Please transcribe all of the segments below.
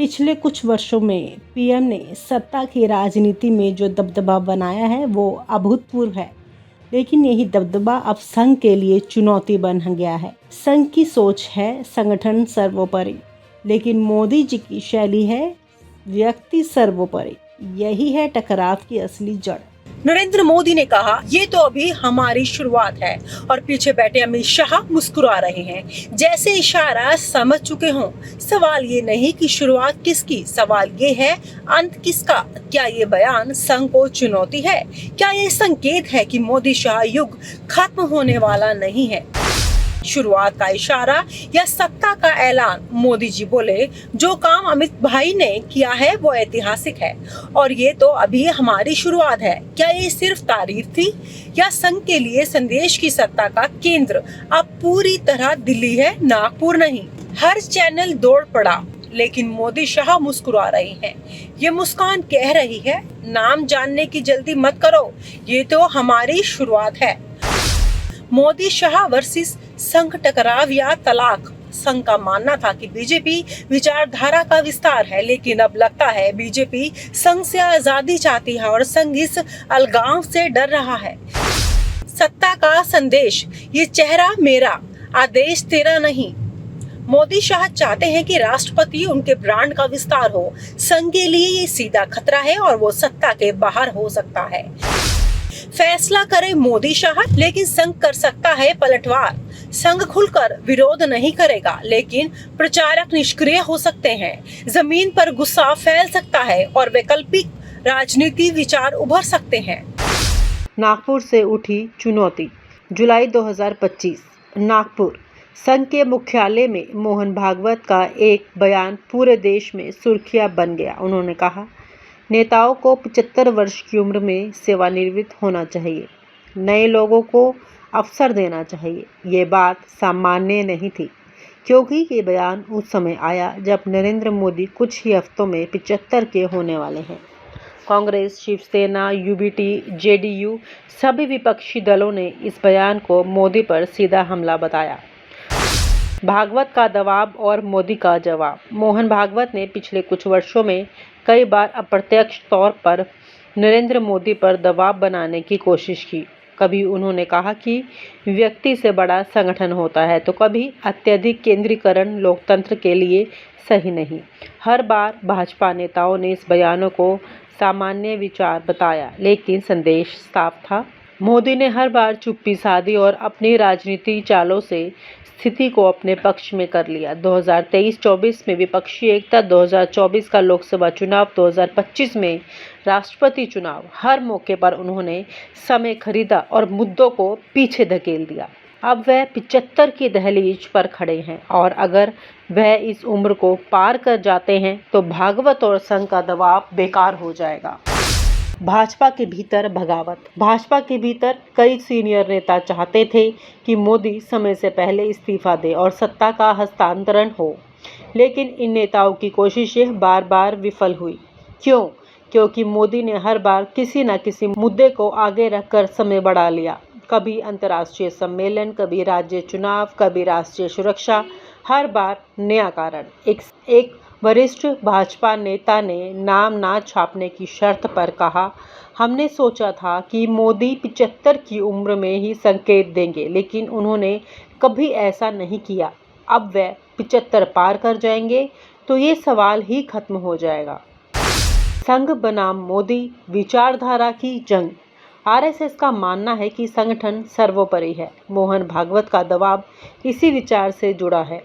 पिछले कुछ वर्षों में पीएम ने सत्ता की राजनीति में जो दबदबा बनाया है वो अभूतपूर्व है, लेकिन यही दबदबा अब संघ के लिए चुनौती बन गया है। संघ की सोच है संगठन सर्वोपरि, लेकिन मोदी जी की शैली है व्यक्ति सर्वोपरि। यही है टकराव की असली जड़। नरेंद्र मोदी ने कहा, ये तो अभी हमारी शुरुआत है, और पीछे बैठे अमित शाह मुस्कुरा रहे हैं, जैसे इशारा समझ चुके हों। सवाल ये नहीं कि शुरुआत किसकी, सवाल ये है अंत किसका। क्या ये बयान संघ को चुनौती है? क्या ये संकेत है कि मोदी शाह युग खत्म होने वाला नहीं है? शुरुआत का इशारा या सत्ता का ऐलान? मोदी जी बोले, जो काम अमित भाई ने किया है वो ऐतिहासिक है, और ये तो अभी हमारी शुरुआत है। क्या ये सिर्फ तारीफ थी, या संघ के लिए संदेश की सत्ता का केंद्र अब पूरी तरह दिल्ली है, नागपुर नहीं? हर चैनल दौड़ पड़ा, लेकिन मोदी शाह मुस्कुरा रहे हैं। ये मुस्कान कह रही है, नाम जानने की जल्दी मत करो, ये तो हमारी शुरुआत है। मोदी शाह वर्सेस संघ टकराव या तलाक? संघ का मानना था कि बीजेपी विचारधारा का विस्तार है, लेकिन अब लगता है बीजेपी संघ से आजादी चाहती है और संघ इस अलगाव से डर रहा है। सत्ता का संदेश, ये चेहरा मेरा, आदेश तेरा नहीं। मोदी शाह चाहते हैं कि राष्ट्रपति उनके ब्रांड का विस्तार हो। संघ के लिए ये सीधा खतरा है, और वो सत्ता के बाहर हो सकता है। फैसला करे मोदी शाह, लेकिन संघ कर सकता है पलटवार। संघ खुलकर विरोध नहीं करेगा, लेकिन प्रचारक निष्क्रिय हो सकते हैं। जमीन पर गुस्सा फैल सकता है, और वैकल्पिक राजनीति विचार उभर सकते हैं। नागपुर से उठी चुनौती। जुलाई 2025, नागपुर। संघ के मुख्यालय में मोहन भागवत का एक बयान पूरे देश में सुर्खियां बन गया। उन्होंने कहा, नेताओं को 75 वर्ष की उम्र में सेवानिवृत्त होना चाहिए, नए लोगों को अवसर देना चाहिए। ये बात सामान्य नहीं थी, क्योंकि ये बयान उस समय आया जब नरेंद्र मोदी कुछ ही हफ्तों में 75 के होने वाले हैं। कांग्रेस, शिवसेना, यूबीटी, जेडीयू सभी विपक्षी दलों ने इस बयान को मोदी पर सीधा हमला बताया। भागवत का दबाव और मोदी का जवाब। मोहन भागवत ने पिछले कुछ वर्षों में कई बार अप्रत्यक्ष तौर पर नरेंद्र मोदी पर दबाव बनाने की कोशिश की। कभी उन्होंने कहा कि व्यक्ति से बड़ा संगठन होता है, तो कभी अत्यधिक केंद्रीकरण लोकतंत्र के लिए सही नहीं। हर बार भाजपा नेताओं ने इस बयानों को सामान्य विचार बताया, लेकिन संदेश साफ था। मोदी ने हर बार चुप्पी साधी और अपनी राजनीति चालों से स्थिति को अपने पक्ष में कर लिया। 2023-24 में विपक्षी एकता, 2024 का लोकसभा चुनाव, 2025 में राष्ट्रपति चुनाव, हर मौके पर उन्होंने समय खरीदा और मुद्दों को पीछे धकेल दिया। अब वह 75 की दहलीज पर खड़े हैं, और अगर वह इस उम्र को पार कर जाते हैं तो भागवत और संघ का दबाव बेकार हो जाएगा। भाजपा के भीतर बगावत। भाजपा के भीतर कई सीनियर नेता चाहते थे कि मोदी समय से पहले इस्तीफा दे और सत्ता का हस्तांतरण हो, लेकिन इन नेताओं की कोशिशें बार बार विफल हुई। क्यों? क्योंकि मोदी ने हर बार किसी न किसी मुद्दे को आगे रखकर समय बढ़ा लिया। कभी अंतर्राष्ट्रीय सम्मेलन, कभी राज्य चुनाव, कभी राष्ट्रीय सुरक्षा, हर बार नया कारण। एक वरिष्ठ भाजपा नेता ने नाम ना छापने की शर्त पर कहा, हमने सोचा था कि मोदी 75 की उम्र में ही संकेत देंगे, लेकिन उन्होंने कभी ऐसा नहीं किया। अब वह 75 पार कर जाएंगे तो ये सवाल ही खत्म हो जाएगा। संघ बनाम मोदी विचारधारा की जंग। आरएसएस का मानना है कि संगठन सर्वोपरि है। मोहन भागवत का दबाव इसी विचार से जुड़ा है,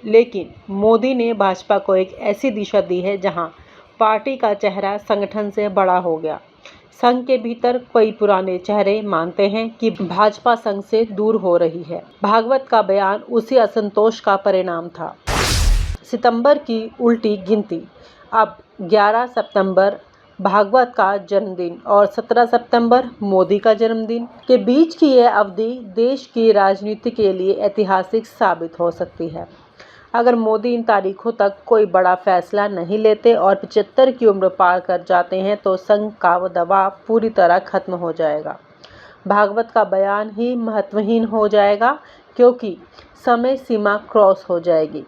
लेकिन मोदी ने भाजपा को एक ऐसी दिशा दी है जहां पार्टी का चेहरा संगठन से बड़ा हो गया। संघ के भीतर कई पुराने चेहरे मानते हैं कि भाजपा संघ से दूर हो रही है। भागवत का बयान उसी असंतोष का परिणाम था। सितंबर की उल्टी गिनती। अब 11 सितंबर भागवत का जन्मदिन और 17 सितंबर मोदी का जन्मदिन के बीच की यह अवधि देश की राजनीति के लिए ऐतिहासिक साबित हो सकती है। अगर मोदी इन तारीखों तक कोई बड़ा फैसला नहीं लेते और 75 की उम्र पार कर जाते हैं तो संघ का दबाव पूरी तरह खत्म हो जाएगा। भागवत का बयान ही महत्वहीन हो जाएगा, क्योंकि समय सीमा क्रॉस हो जाएगी।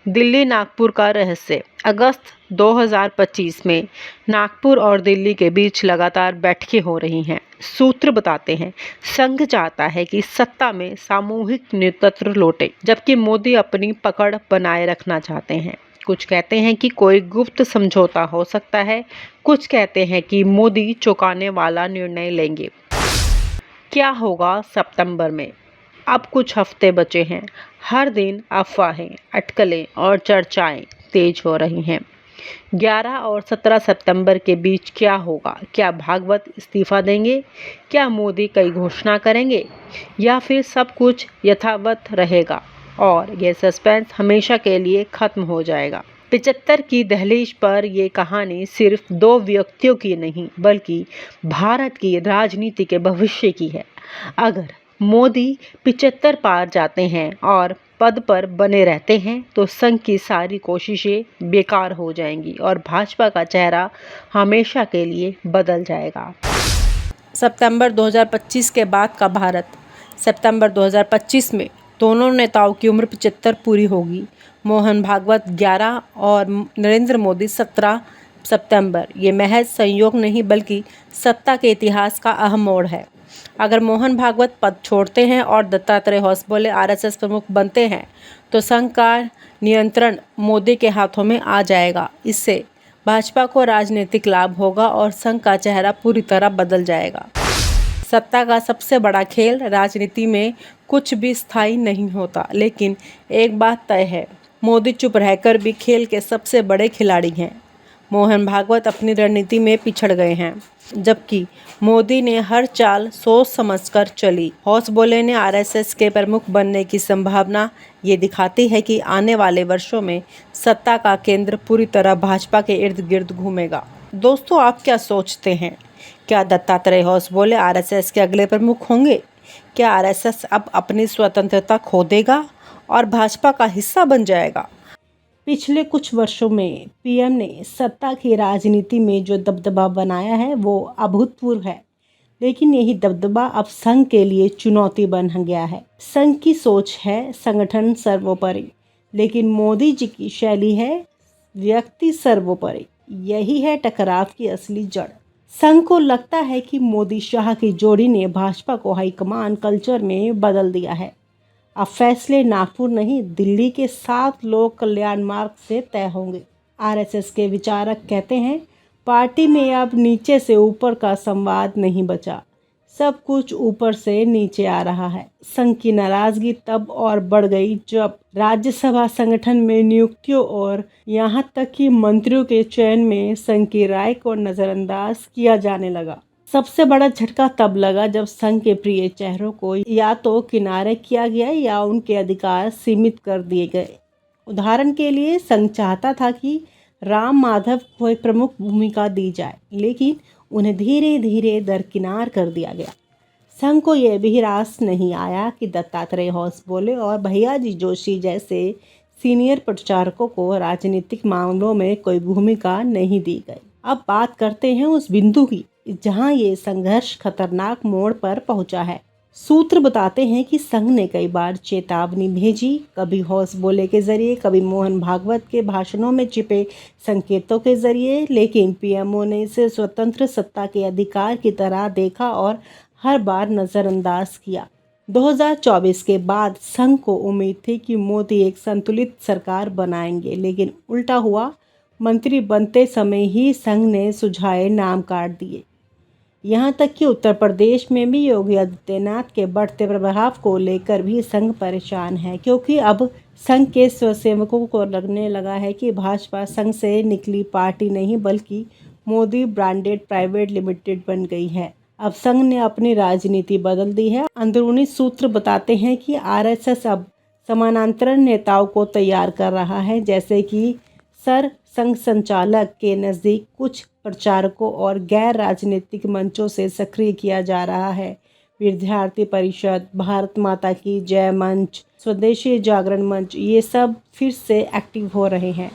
दिल्ली नागपुर का रहस्य। अगस्त 2025 में नागपुर और दिल्ली के बीच लगातार बैठकें हो रही हैं। सूत्र बताते हैं, संघ चाहता है कि सत्ता में सामूहिक नेतृत्व लौटे, जबकि मोदी अपनी पकड़ बनाए रखना चाहते हैं। कुछ कहते हैं कि कोई गुप्त समझौता हो सकता है, कुछ कहते हैं कि मोदी चौंकाने वाला निर्णय लेंगे। क्या होगा सितंबर में? अब कुछ हफ्ते बचे हैं। हर दिन अफवाहें, अटकलें और चर्चाएं तेज हो रही हैं। 11 और 17 सितंबर के बीच क्या होगा? क्या भागवत इस्तीफा देंगे? क्या मोदी कई घोषणा करेंगे? या फिर सब कुछ यथावत रहेगा और यह सस्पेंस हमेशा के लिए खत्म हो जाएगा? 75 की दहलीज पर यह कहानी सिर्फ दो व्यक्तियों की नहीं, बल्कि भारत की राजनीति के भविष्य की है। अगर मोदी 75 पार जाते हैं और पद पर बने रहते हैं तो संघ की सारी कोशिशें बेकार हो जाएंगी और भाजपा का चेहरा हमेशा के लिए बदल जाएगा। सितंबर 2025 के बाद का भारत। सितंबर 2025 में दोनों नेताओं की उम्र 75 पूरी होगी। मोहन भागवत 11 और नरेंद्र मोदी 17 सितंबर। ये महज संयोग नहीं बल्कि सत्ता के इतिहास का अहम मोड़ है। अगर मोहन भागवत पद छोड़ते हैं और दत्तात्रेय होसबोले आरएसएस प्रमुख बनते हैं तो संघ का नियंत्रण मोदी के हाथों में आ जाएगा। इससे भाजपा को राजनीतिक लाभ होगा और संघ का चेहरा पूरी तरह बदल जाएगा। सत्ता का सबसे बड़ा खेल। राजनीति में कुछ भी स्थायी नहीं होता, लेकिन एक बात तय है, मोदी चुप रहकर भी खेल के सबसे बड़े खिलाड़ी हैं। मोहन भागवत अपनी रणनीति में पिछड़ गए हैं, जबकि मोदी ने हर चाल सोच समझकर चली। होसबोले ने आरएसएस के प्रमुख बनने की संभावना ये दिखाती है कि आने वाले वर्षों में सत्ता का केंद्र पूरी तरह भाजपा के इर्द गिर्द घूमेगा। दोस्तों, आप क्या सोचते हैं? क्या दत्तात्रेय होसबोले आरएसएस के अगले प्रमुख होंगे? क्या आरएसएस अब अपनी स्वतंत्रता खो देगा और भाजपा का हिस्सा बन जाएगा? पिछले कुछ वर्षों में पीएम ने सत्ता की राजनीति में जो दबदबा बनाया है वो अभूतपूर्व है, लेकिन यही दबदबा अब संघ के लिए चुनौती बन गया है। संघ की सोच है संगठन सर्वोपरि, लेकिन मोदी जी की शैली है व्यक्ति सर्वोपरि। यही है टकराव की असली जड़। संघ को लगता है कि मोदी शाह की जोड़ी ने भाजपा को हाईकमान कल्चर में बदल दिया है। अब फैसले नागपुर नहीं, दिल्ली के 7 लोक कल्याण मार्ग से तय होंगे। आरएसएस के विचारक कहते हैं, पार्टी में अब नीचे से ऊपर का संवाद नहीं बचा, सब कुछ ऊपर से नीचे आ रहा है। संघ की नाराजगी तब और बढ़ गई जब राज्यसभा संगठन में नियुक्तियों और यहां तक कि मंत्रियों के चयन में संघ की राय को नजरअंदाज किया जाने लगा। सबसे बड़ा झटका तब लगा जब संघ के प्रिय चेहरों को या तो किनारे किया गया या उनके अधिकार सीमित कर दिए गए। उदाहरण के लिए, संघ चाहता था कि राम माधव को एक प्रमुख भूमिका दी जाए, लेकिन उन्हें धीरे धीरे दरकिनार कर दिया गया। संघ को यह भी रास नहीं आया कि दत्तात्रेय होसबोले और भैयाजी जोशी जैसे सीनियर प्रचारकों को राजनीतिक मामलों में कोई भूमिका नहीं दी गई। अब बात करते हैं उस बिंदु की जहां ये संघर्ष खतरनाक मोड़ पर पहुंचा है। सूत्र बताते हैं कि संघ ने कई बार चेतावनी भेजी, कभी होसबोले के जरिए, कभी मोहन भागवत के भाषणों में छिपे संकेतों के जरिए, लेकिन पीएमओ ने इसे स्वतंत्र सत्ता के अधिकार की तरह देखा और हर बार नज़रअंदाज किया। 2024 के बाद संघ को उम्मीद थी कि मोदी एक संतुलित सरकार बनाएंगे, लेकिन उल्टा हुआ। मंत्री बनते समय ही संघ ने सुझाए नाम काट दिए। यहाँ तक कि उत्तर प्रदेश में भी योगी आदित्यनाथ के बढ़ते प्रभाव को लेकर भी संघ परेशान है, क्योंकि अब संघ के स्वयंसेवकों को लगने लगा है कि भाजपा संघ से निकली पार्टी नहीं बल्कि मोदी ब्रांडेड प्राइवेट लिमिटेड बन गई है। अब संघ ने अपनी राजनीति बदल दी है। अंदरूनी सूत्र बताते हैं कि आरएसएस अब समानांतर नेताओं को तैयार कर रहा है, जैसे कि संघ संचालक के नज़दीक कुछ प्रचारकों और गैर राजनीतिक मंचों से सक्रिय किया जा रहा है। विद्यार्थी परिषद, भारत माता की जय मंच, स्वदेशी जागरण मंच, ये सब फिर से एक्टिव हो रहे हैं।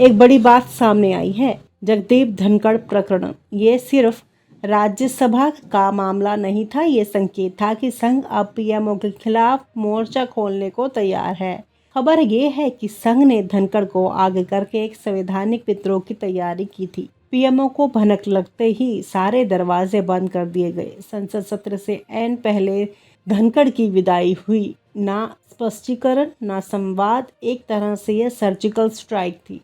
एक बड़ी बात सामने आई है, जगदीप धनखड़ प्रकरण। ये सिर्फ राज्यसभा का मामला नहीं था, ये संकेत था कि संघ अब पीएमओ के खिलाफ मोर्चा खोलने को तैयार है। खबर ये है कि संघ ने धनखड़ को आगे करके एक संवैधानिक विद्रोह की तैयारी की थी। पीएमओ को भनक लगते ही सारे दरवाजे बंद कर दिए गए। संसद सत्र से ऐन पहले धनखड़ की विदाई हुई। ना स्पष्टीकरण ना संवाद, एक तरह से यह सर्जिकल स्ट्राइक थी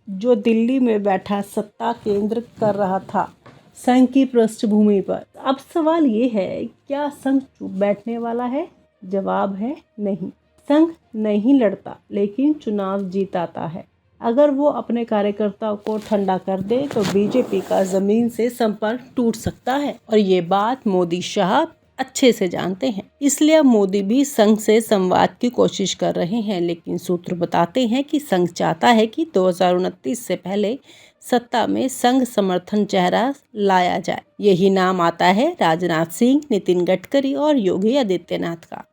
जो दिल्ली में बैठा सत्ता केंद्र कर रहा था संघ की पृष्ठभूमि पर। अब सवाल ये है, क्या संघ चुप बैठने वाला है? जवाब है नहीं। संघ नहीं लड़ता लेकिन चुनाव जीताता है। अगर वो अपने कार्यकर्ताओं को ठंडा कर दे तो बीजेपी का जमीन से संपर्क टूट सकता है और ये बात मोदी शाह अच्छे से जानते हैं। इसलिए अब मोदी भी संघ से संवाद की कोशिश कर रहे हैं, लेकिन सूत्र बताते हैं कि संघ चाहता है कि 2029 से पहले सत्ता में संघ समर्थन चेहरा लाया जाए। यही नाम आता है राजनाथ सिंह, नितिन गडकरी और योगी आदित्यनाथ का।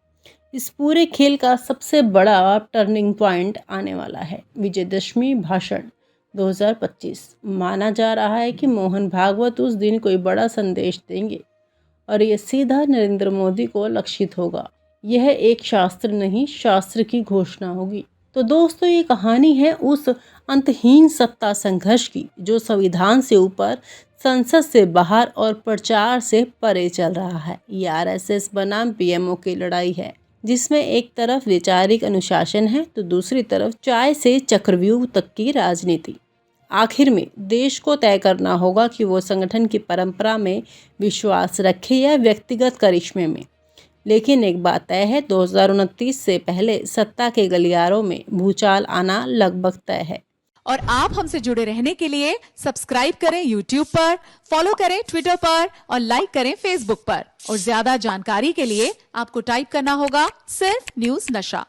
इस पूरे खेल का सबसे बड़ा टर्निंग पॉइंट आने वाला है विजयदशमी भाषण 2025। माना जा रहा है कि मोहन भागवत उस दिन कोई बड़ा संदेश देंगे और ये सीधा नरेंद्र मोदी को लक्षित होगा। यह एक शास्त्र नहीं, शास्त्र की घोषणा होगी। तो दोस्तों, ये कहानी है उस अंतहीन सत्ता संघर्ष की जो संविधान से ऊपर, संसद से बाहर और प्रचार से परे चल रहा है। ये आरएसएस बनाम पीएमओ की लड़ाई है, जिसमें एक तरफ वैचारिक अनुशासन है तो दूसरी तरफ चाय से चक्रव्यूह तक की राजनीति। आखिर में देश को तय करना होगा कि वो संगठन की परंपरा में विश्वास रखे या व्यक्तिगत करिश्मे में। लेकिन एक बात तय है, 2029 से पहले सत्ता के गलियारों में भूचाल आना लगभग तय है। और आप हमसे जुड़े रहने के लिए सब्सक्राइब करें YouTube पर, फॉलो करें Twitter पर और लाइक करें Facebook पर। और ज्यादा जानकारी के लिए आपको टाइप करना होगा सिर्फ न्यूज़ नशा।